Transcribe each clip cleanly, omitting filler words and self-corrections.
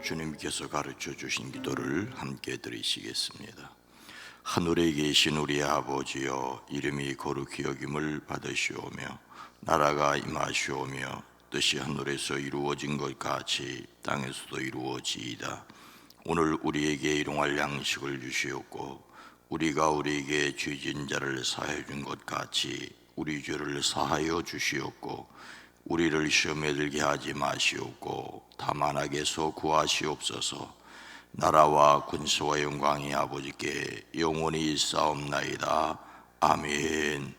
주님께서 가르쳐 주신 기도를 함께 드리시겠습니다. 하늘에 계신 우리 아버지여, 이름이 거룩히 여김을 받으시오며 나라가 임하시오며 뜻이 하늘에서 이루어진 것 같이 땅에서도 이루어지이다. 오늘 우리에게 일용할 양식을 주시옵고 우리가 우리에게 죄진 자를 사하여 준 것 같이 우리 죄를 사하여 주시옵고 우리를 시험에 들게 하지 마시옵고 다만 악에서 구하시옵소서. 나라와 권세와 영광이 아버지께 영원히 있사옵나이다. 아멘.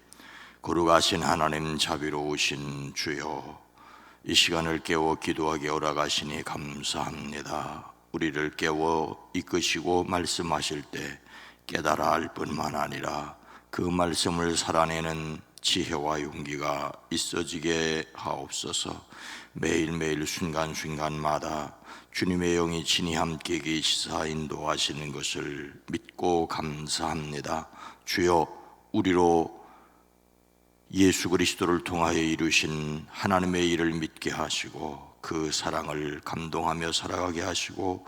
거룩하신 하나님, 자비로우신 주여, 이 시간을 깨워 기도하게 허락하시니 감사합니다. 우리를 깨워 이끄시고 말씀하실 때 깨달아 알 뿐만 아니라 그 말씀을 살아내는 지혜와 용기가 있어지게 하옵소서. 매일매일 순간순간마다 주님의 영이 친히 함께 계시사 인도하시는 것을 믿고 감사합니다. 주여, 우리로 예수 그리스도를 통하여 이루신 하나님의 일을 믿게 하시고 그 사랑을 감동하며 살아가게 하시고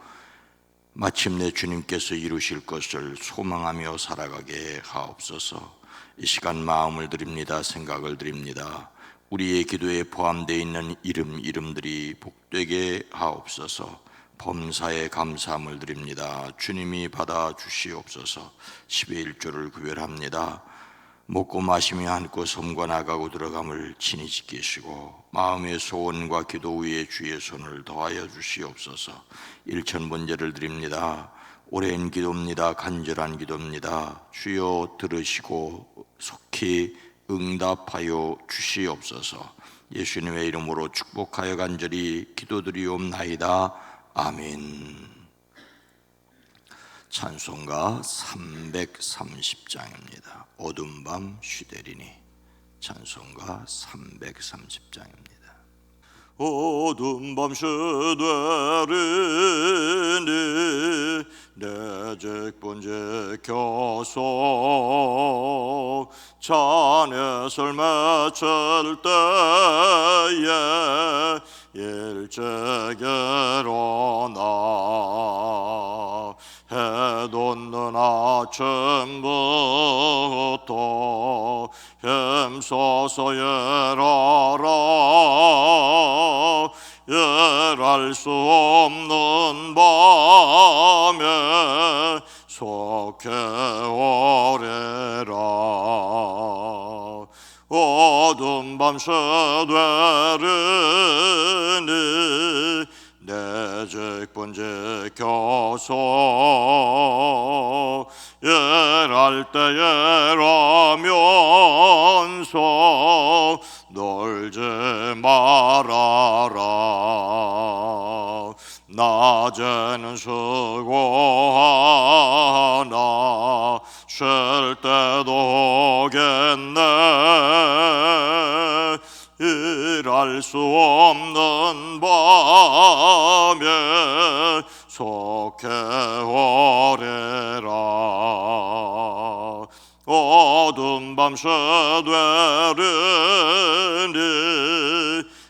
마침내 주님께서 이루실 것을 소망하며 살아가게 하옵소서. 이 시간 마음을 드립니다. 생각을 드립니다. 우리의 기도에 포함되어 있는 이름들이 복되게 하옵소서. 범사에 감사함을 드립니다. 주님이 받아 주시옵소서. 10의 1조를 구별합니다. 먹고 마시며 앉고 섬과 나가고 들어감을 친히 지키시고 마음의 소원과 기도 위에 주의 손을 더하여 주시옵소서. 일천번제를 드립니다. 오랜 기도입니다. 간절한 기도입니다. 주여 들으시고 속히 응답하여 주시옵소서. 예수님의 이름으로 축복하여 간절히 기도드리옵나이다. 아멘. 찬송가 330장입니다. 어두운 밤 쉬되리니. 찬송가 330장입니다. 어두운 밤 쉬되리니 내 직분지 켜서 자넷을 맺힐 때에 일찍 일어나 해 돋는 아침부터 힘써서 일하라. 일할 수 없는 밤에 속해 오래라. 어두운 밤 쉬되리니 내 직분 지켜서 일할 때 일하면서 놀지 말아라. 낮에는 수고하나 쉴 때도 오겠네. 일할 수 없는 밤에 속해 오래라. 어두운 밤 쉬되리니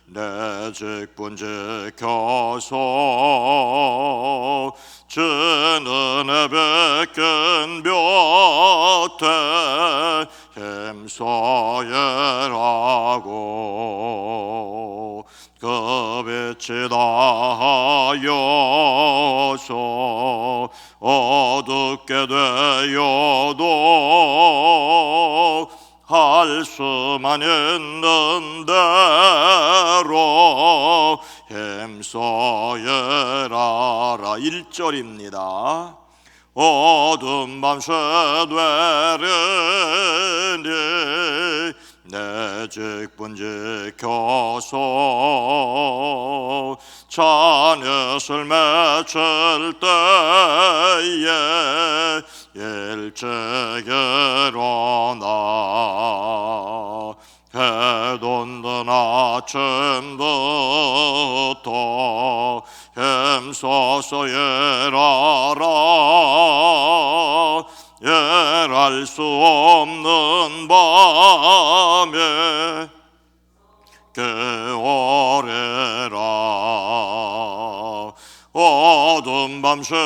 내 직분 지켜서 주는 베낀 볕에 힘써 일하고 그 빛이 다하여서 어둡게 되어도 할 수만 있는 대로 힘써 일하라. 1절입니다. 어두운 밤 쉬되리니 내 직분 지켜서 자넷을 맺힐 때에 일찍 일어나 해 돋는 아침부터 힘써서 일하라. 일할 수 없는 밤에 깨어래라. 어두운 밤 시되르네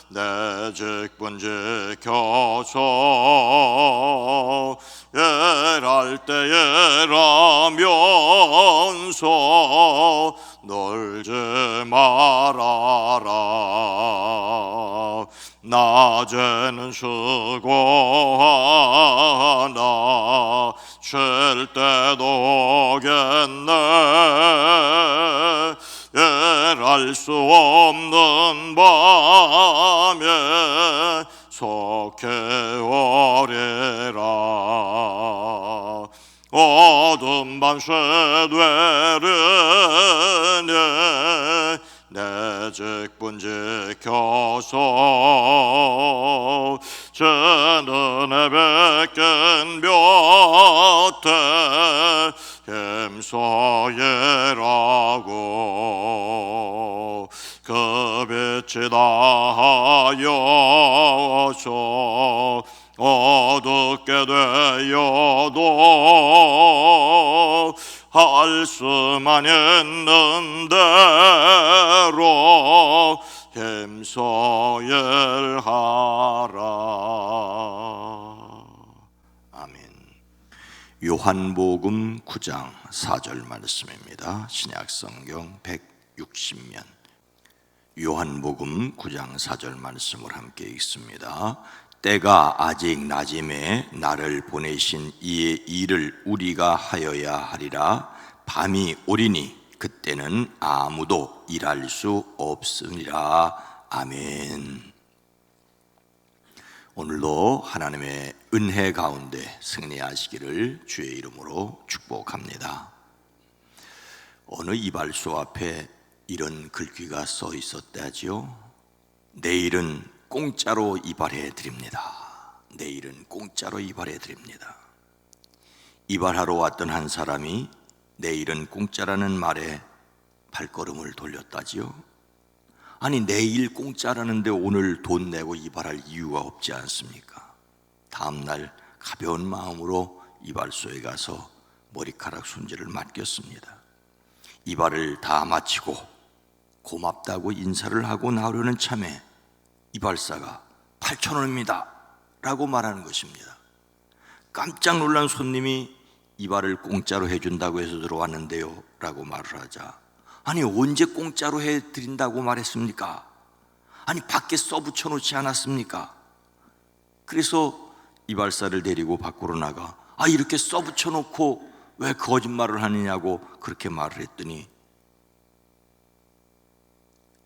내 직분 지켜서 예랄 때 예라면서 놀지 말아라 낮에는 수고하나 쉴 때도 겠네 예랄 수 없는 밤에 속해 오리라 어두운 밤 시되르네 내 직분 지켜서 제 눈에 뵙긴 볕에 힘써예라고 그 빛이 나하여서 어둡게 되어도 할 수만 있는 대로 힘써일하라. 아멘. 요한복음 9장 4절 말씀입니다. 신약성경 160면 요한복음 9장 4절 말씀을 함께 읽습니다. 때가 아직 낮임에 나를 보내신 이의 일을 우리가 하여야 하리라. 밤이 오리니 그때는 아무도 일할 수 없으리라. 아멘. 오늘도 하나님의 은혜 가운데 승리하시기를 주의 이름으로 축복합니다. 어느 이발소 앞에 이런 글귀가 써 있었다지요. 내일은 공짜로 이발해 드립니다. 내일은 공짜로 이발해 드립니다. 이발하러 왔던 한 사람이 내일은 공짜라는 말에 발걸음을 돌렸다지요. 아니 내일 공짜라는데 오늘 돈 내고 이발할 이유가 없지 않습니까? 다음날 가벼운 마음으로 이발소에 가서 머리카락 손질을 맡겼습니다. 이발을 다 마치고 고맙다고 인사를 하고 나오려는 참에 이발사가 8,000원입니다 라고 말하는 것입니다. 깜짝 놀란 손님이 이발을 공짜로 해준다고 해서 들어왔는데요 라고 말을 하자, 아니 언제 공짜로 해드린다고 말했습니까? 아니 밖에 써붙여 놓지 않았습니까? 그래서 이발사를 데리고 밖으로 나가 이렇게 써붙여 놓고 왜 거짓말을 하느냐고 그렇게 말을 했더니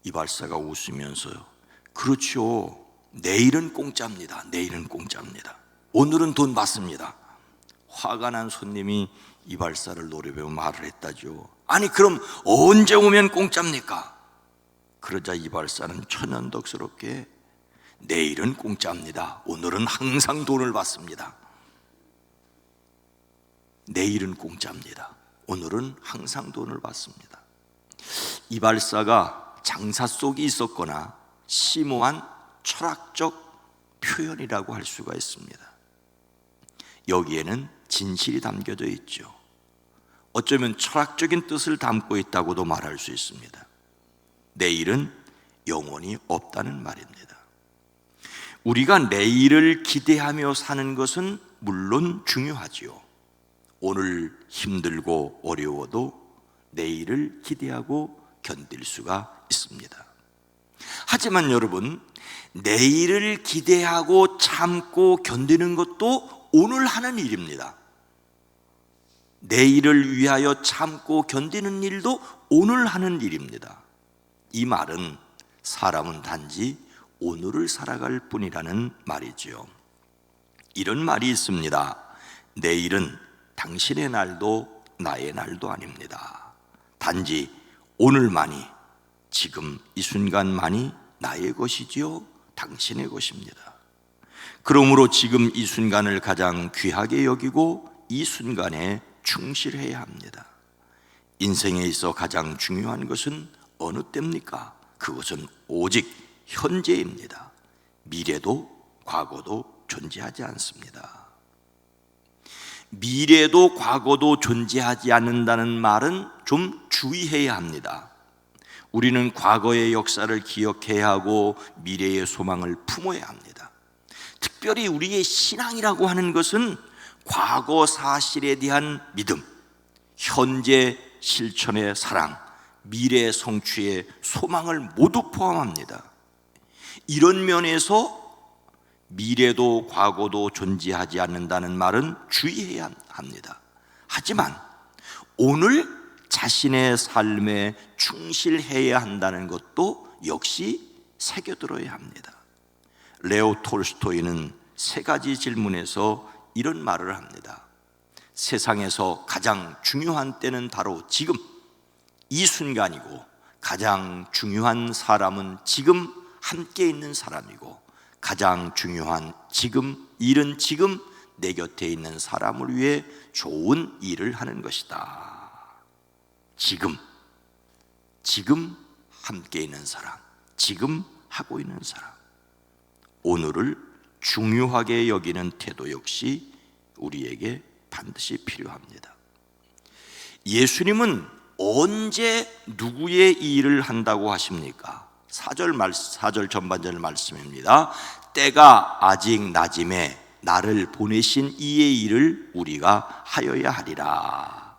이발사가 웃으면서요, 그렇죠, 내일은 공짜입니다. 내일은 공짜입니다. 오늘은 돈 받습니다. 화가 난 손님이 이발사를 노려보며 말을 했다죠. 아니 그럼 언제 오면 공짜입니까? 그러자 이발사는 천연덕스럽게 내일은 공짜입니다. 오늘은 항상 돈을 받습니다. 내일은 공짜입니다. 오늘은 항상 돈을 받습니다. 이발사가 장사 속이 있었거나 심오한 철학적 표현이라고 할 수가 있습니다. 여기에는 진실이 담겨져 있죠. 어쩌면 철학적인 뜻을 담고 있다고도 말할 수 있습니다. 내일은 영원히 없다는 말입니다. 우리가 내일을 기대하며 사는 것은 물론 중요하지요. 오늘 힘들고 어려워도 내일을 기대하고 견딜 수가 있습니다. 하지만 여러분, 내일을 기대하고 참고 견디는 것도 오늘 하는 일입니다. 내일을 위하여 참고 견디는 일도 오늘 하는 일입니다. 이 말은 사람은 단지 오늘을 살아갈 뿐이라는 말이지요. 이런 말이 있습니다. 내일은 당신의 날도 나의 날도 아닙니다. 단지 오늘만이, 지금 이 순간만이 나의 것이지요, 당신의 것입니다. 그러므로 지금 이 순간을 가장 귀하게 여기고 이 순간에 충실해야 합니다. 인생에 있어 가장 중요한 것은 어느 때입니까? 그것은 오직 현재입니다. 미래도 과거도 존재하지 않습니다. 미래도 과거도 존재하지 않는다는 말은 좀 주의해야 합니다. 우리는 과거의 역사를 기억해야 하고 미래의 소망을 품어야 합니다. 특별히 우리의 신앙이라고 하는 것은 과거 사실에 대한 믿음, 현재 실천의 사랑, 미래 성취의 소망을 모두 포함합니다. 이런 면에서 미래도 과거도 존재하지 않는다는 말은 주의해야 합니다. 하지만 오늘 자신의 삶에 충실해야 한다는 것도 역시 새겨들어야 합니다. 레오 톨스토이는 세 가지 질문에서 이런 말을 합니다. 세상에서 가장 중요한 때는 바로 지금, 이 순간이고, 가장 중요한 사람은 지금 함께 있는 사람이고, 가장 중요한 지금, 일은 지금 내 곁에 있는 사람을 위해 좋은 일을 하는 것이다. 지금 함께 있는 사람, 지금 하고 있는 사람, 오늘을 중요하게 여기는 태도 역시 우리에게 반드시 필요합니다. 예수님은 언제 누구의 일을 한다고 하십니까? 4절 전반절 말씀입니다. 때가 아직 낮음에 나를 보내신 이의 일을 우리가 하여야 하리라.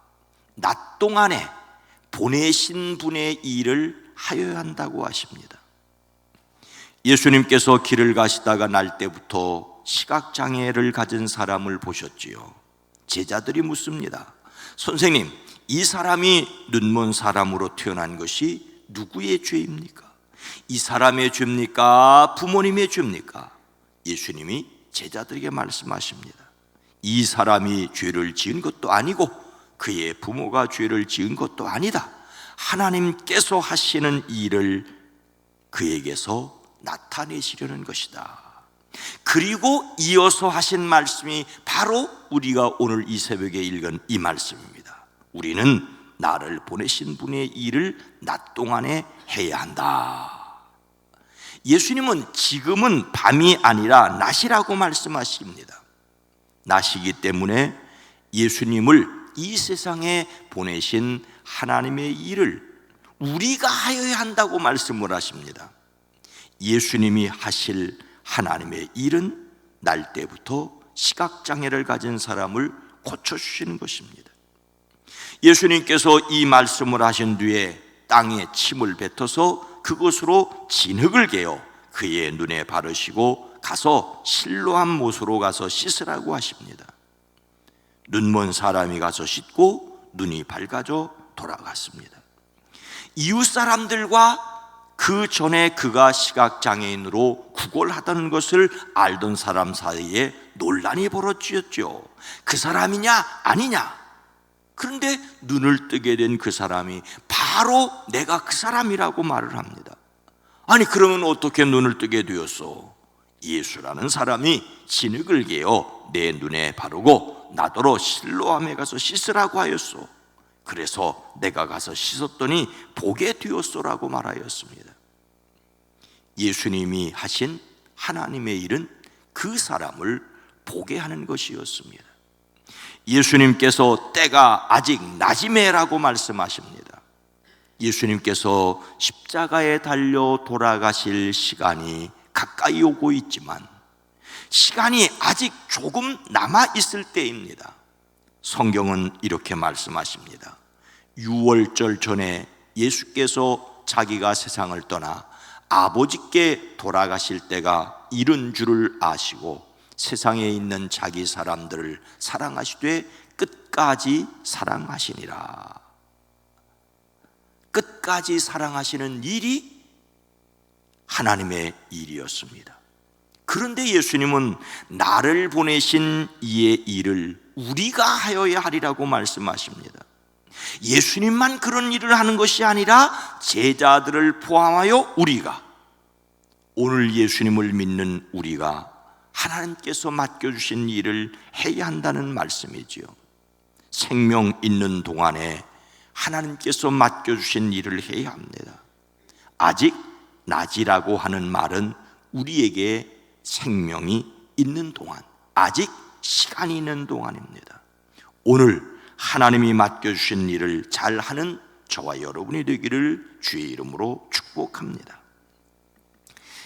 낮 동안에 보내신 분의 일을 하여야 한다고 하십니다. 예수님께서 길을 가시다가 날 때부터 시각장애를 가진 사람을 보셨지요. 제자들이 묻습니다. 선생님, 이 사람이 눈먼 사람으로 태어난 것이 누구의 죄입니까? 이 사람의 죄입니까? 부모님의 죄입니까? 예수님이 제자들에게 말씀하십니다. 이 사람이 죄를 지은 것도 아니고 그의 부모가 죄를 지은 것도 아니다. 하나님께서 하시는 일을 그에게서 나타내시려는 것이다. 그리고 이어서 하신 말씀이 바로 우리가 오늘 이 새벽에 읽은 이 말씀입니다. 우리는 나를 보내신 분의 일을 낮 동안에 해야 한다. 예수님은 지금은 밤이 아니라 낮이라고 말씀하십니다. 낮이기 때문에 예수님을 이 세상에 보내신 하나님의 일을 우리가 하여야 한다고 말씀을 하십니다. 예수님이 하실 하나님의 일은 날 때부터 시각장애를 가진 사람을 고쳐주시는 것입니다. 예수님께서 이 말씀을 하신 뒤에 땅에 침을 뱉어서 그것으로 진흙을 개어 그의 눈에 바르시고 가서 실로한 못으로 가서 씻으라고 하십니다. 눈먼 사람이 가서 씻고 눈이 밝아져 돌아갔습니다. 이웃 사람들과 그 전에 그가 시각장애인으로 구걸하던 것을 알던 사람 사이에 논란이 벌어졌죠. 그 사람이냐 아니냐. 그런데 눈을 뜨게 된 그 사람이 바로 내가 그 사람이라고 말을 합니다. 아니 그러면 어떻게 눈을 뜨게 되었소? 예수라는 사람이 진흙을 개어 내 눈에 바르고 나더러 실로암에 가서 씻으라고 하였소. 그래서 내가 가서 씻었더니 보게 되었소라고 말하였습니다. 예수님이 하신 하나님의 일은 그 사람을 보게 하는 것이었습니다. 예수님께서 때가 아직 낮이매라고 말씀하십니다. 예수님께서 십자가에 달려 돌아가실 시간이 가까이 오고 있지만 시간이 아직 조금 남아 있을 때입니다. 성경은 이렇게 말씀하십니다. 유월절 전에 예수께서 자기가 세상을 떠나 아버지께 돌아가실 때가 이른 줄을 아시고 세상에 있는 자기 사람들을 사랑하시되 끝까지 사랑하시니라. 끝까지 사랑하시는 일이 하나님의 일이었습니다. 그런데 예수님은 나를 보내신 이의 일을 우리가 하여야 하리라고 말씀하십니다. 예수님만 그런 일을 하는 것이 아니라 제자들을 포함하여 우리가, 오늘 예수님을 믿는 우리가 하나님께서 맡겨주신 일을 해야 한다는 말씀이지요. 생명 있는 동안에 하나님께서 맡겨주신 일을 해야 합니다. 아직 낮이라고 하는 말은 우리에게 생명이 있는 동안, 아직 시간이 있는 동안입니다. 오늘 하나님이 맡겨주신 일을 잘하는 저와 여러분이 되기를 주의 이름으로 축복합니다.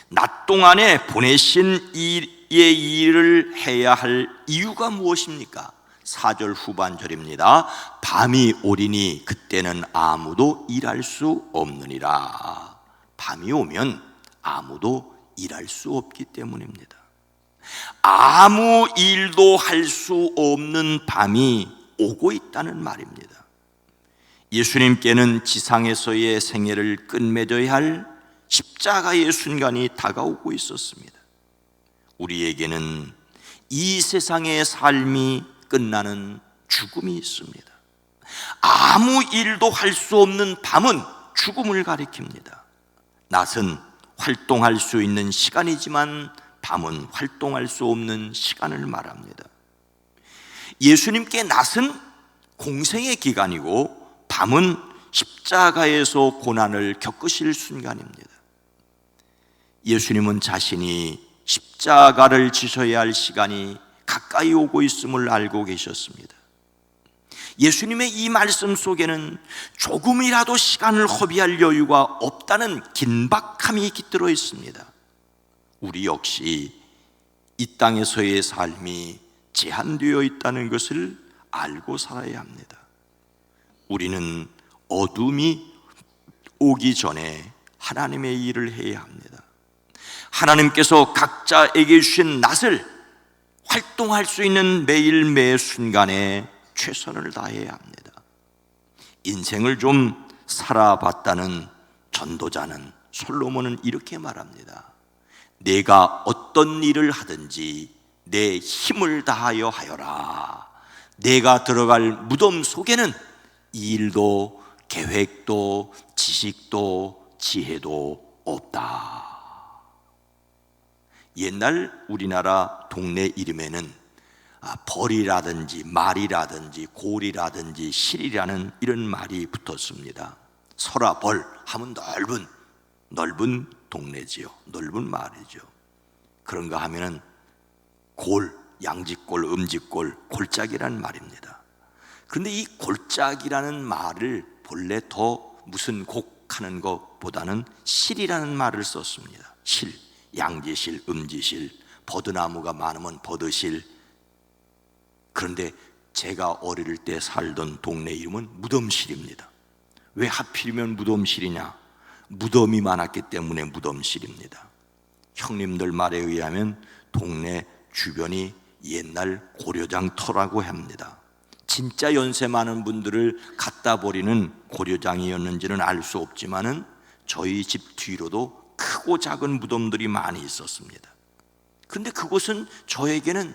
낮 동안에 보내신 이의 일을 해야 할 이유가 무엇입니까? 4절 후반절입니다. 밤이 오리니 그때는 아무도 일할 수 없느니라. 밤이 오면 아무도 일할 수 없기 때문입니다. 아무 일도 할 수 없는 밤이 오고 있다는 말입니다. 예수님께는 지상에서의 생애를 끝맺어야 할 십자가의 순간이 다가오고 있었습니다. 우리에게는 이 세상의 삶이 끝나는 죽음이 있습니다. 아무 일도 할 수 없는 밤은 죽음을 가리킵니다. 낮은 활동할 수 있는 시간이지만 밤은 활동할 수 없는 시간을 말합니다. 예수님께 낮은 공생의 기간이고 밤은 십자가에서 고난을 겪으실 순간입니다. 예수님은 자신이 십자가를 지셔야 할 시간이 가까이 오고 있음을 알고 계셨습니다. 예수님의 이 말씀 속에는 조금이라도 시간을 허비할 여유가 없다는 긴박함이 깃들어 있습니다. 우리 역시 이 땅에서의 삶이 제한되어 있다는 것을 알고 살아야 합니다. 우리는 어둠이 오기 전에 하나님의 일을 해야 합니다. 하나님께서 각자에게 주신 낮을 활동할 수 있는 매일 매 순간에 최선을 다해야 합니다. 인생을 좀 살아봤다는 전도자는 솔로몬은 이렇게 말합니다. 내가 어떤 일을 하든지 내 힘을 다하여 하여라. 내가 들어갈 무덤 속에는 일도 계획도 지식도 지혜도 없다. 옛날 우리나라 동네 이름에는 벌이라든지 말이라든지 골이라든지 실이라는 이런 말이 붙었습니다. 설아벌 하면 넓은 동네지요. 넓은 마을이죠. 그런가 하면은 골, 양지골, 음지골, 골짜기라는 말입니다. 그런데 이 골짜기라는 말을 본래 더 무슨 곡하는 것보다는 실이라는 말을 썼습니다. 실, 양지실, 음지실, 버드나무가 많으면 버드실. 그런데 제가 어릴 때 살던 동네 이름은 무덤실입니다. 왜 하필이면 무덤실이냐? 무덤이 많았기 때문에 무덤실입니다. 형님들 말에 의하면 동네 주변이 옛날 고려장터라고 합니다. 진짜 연세 많은 분들을 갖다 버리는 고려장이었는지는 알 수 없지만은 저희 집 뒤로도 크고 작은 무덤들이 많이 있었습니다. 근데 그곳은 저에게는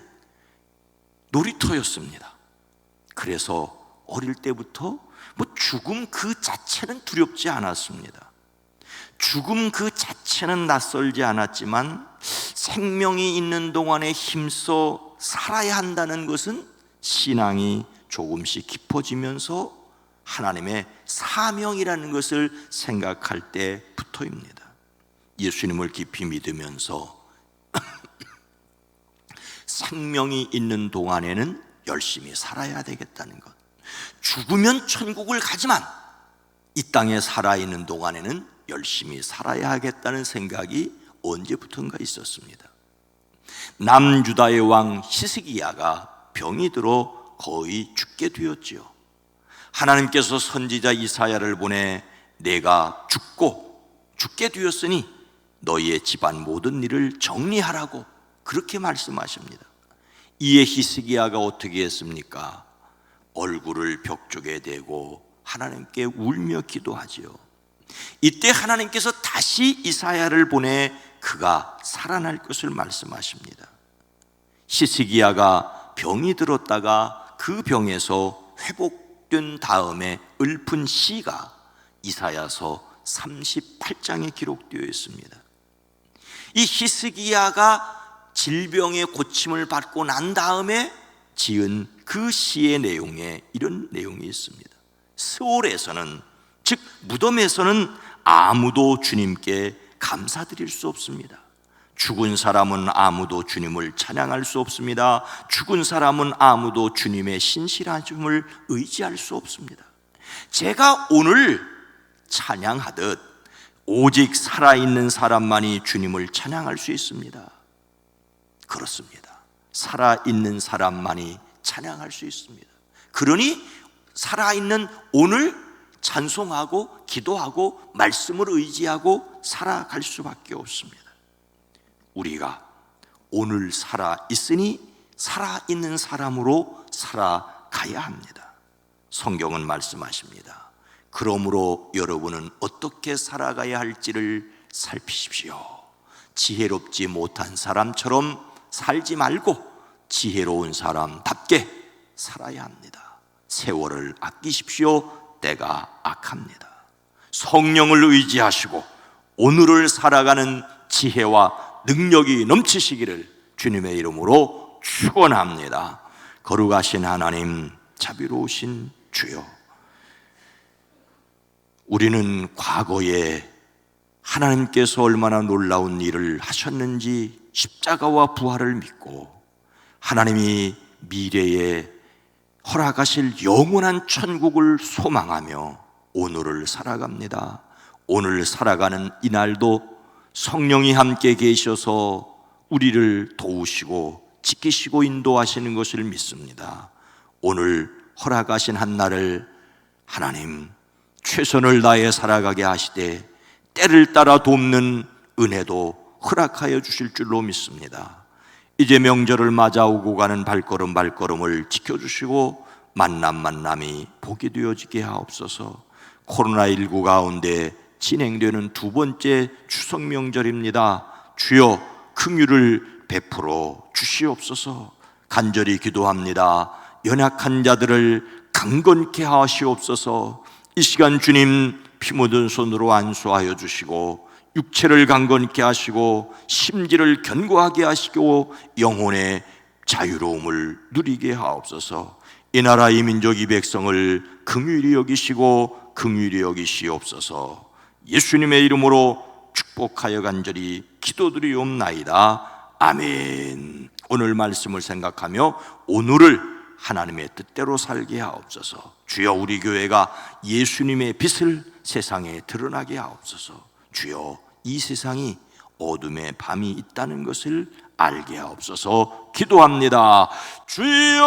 놀이터였습니다. 그래서 어릴 때부터 죽음 그 자체는 두렵지 않았습니다. 죽음 그 자체는 낯설지 않았지만 생명이 있는 동안에 힘써 살아야 한다는 것은 신앙이 조금씩 깊어지면서 하나님의 사명이라는 것을 생각할 때부터입니다. 예수님을 깊이 믿으면서 생명이 있는 동안에는 열심히 살아야 되겠다는 것, 죽으면 천국을 가지만 이 땅에 살아있는 동안에는 열심히 살아야 하겠다는 생각이 언제부턴가 있었습니다. 남유다의 왕 히스기야가 병이 들어 거의 죽게 되었지요. 하나님께서 선지자 이사야를 보내 내가 죽게 되었으니 너희의 집안 모든 일을 정리하라고 그렇게 말씀하십니다. 이에 히스기야가 어떻게 했습니까? 얼굴을 벽 쪽에 대고 하나님께 울며 기도하지요. 이때 하나님께서 다시 이사야를 보내 그가 살아날 것을 말씀하십니다. 히스기야가 병이 들었다가 그 병에서 회복된 다음에 읊은 시가 이사야서 38장에 기록되어 있습니다. 이 히스기야가 질병의 고침을 받고 난 다음에 지은 그 시의 내용에 이런 내용이 있습니다. 스올에서는, 즉 무덤에서는 아무도 주님께 감사드릴 수 없습니다. 죽은 사람은 아무도 주님을 찬양할 수 없습니다. 죽은 사람은 아무도 주님의 신실하심을 의지할 수 없습니다. 제가 오늘 찬양하듯 오직 살아있는 사람만이 주님을 찬양할 수 있습니다. 그렇습니다. 살아있는 사람만이 찬양할 수 있습니다. 그러니 살아있는 오늘 찬송하고 기도하고 말씀을 의지하고 살아갈 수밖에 없습니다. 우리가 오늘 살아있으니 살아있는 사람으로 살아가야 합니다. 성경은 말씀하십니다. 그러므로 여러분은 어떻게 살아가야 할지를 살피십시오. 지혜롭지 못한 사람처럼 살지 말고 지혜로운 사람답게 살아야 합니다. 세월을 아끼십시오. 때가 악합니다. 성령을 의지하시고 오늘을 살아가는 지혜와 능력이 넘치시기를 주님의 이름으로 축원합니다. 거룩하신 하나님, 자비로우신 주여, 우리는 과거에 하나님께서 얼마나 놀라운 일을 하셨는지 십자가와 부활을 믿고 하나님이 미래에 허락하실 영원한 천국을 소망하며 오늘을 살아갑니다. 오늘 살아가는 이날도 성령이 함께 계셔서 우리를 도우시고 지키시고 인도하시는 것을 믿습니다. 오늘 허락하신 한날을 하나님 최선을 다해 살아가게 하시되 때를 따라 돕는 은혜도 허락하여 주실 줄로 믿습니다. 이제 명절을 맞아오고 가는 발걸음을 지켜주시고 만남이 복이 되어지게 하옵소서. 코로나19 가운데 진행되는 두 번째 추석 명절입니다. 주여 긍휼을 베풀어 주시옵소서. 간절히 기도합니다. 연약한 자들을 강건케 하시옵소서. 이 시간 주님 피 묻은 손으로 안수하여 주시고 육체를 강건케 하시고 심지를 견고하게 하시고 영혼의 자유로움을 누리게 하옵소서. 이 나라 이 민족 이 백성을 긍휼히 여기시고 긍휼히 여기시옵소서. 예수님의 이름으로 축복하여 간절히 기도드리옵나이다. 아멘. 오늘 말씀을 생각하며 오늘을 하나님의 뜻대로 살게 하옵소서. 주여 우리 교회가 예수님의 빛을 세상에 드러나게 하옵소서. 주여 이 세상이 어둠의 밤이 있다는 것을 알게 하옵소서. 기도합니다. 주여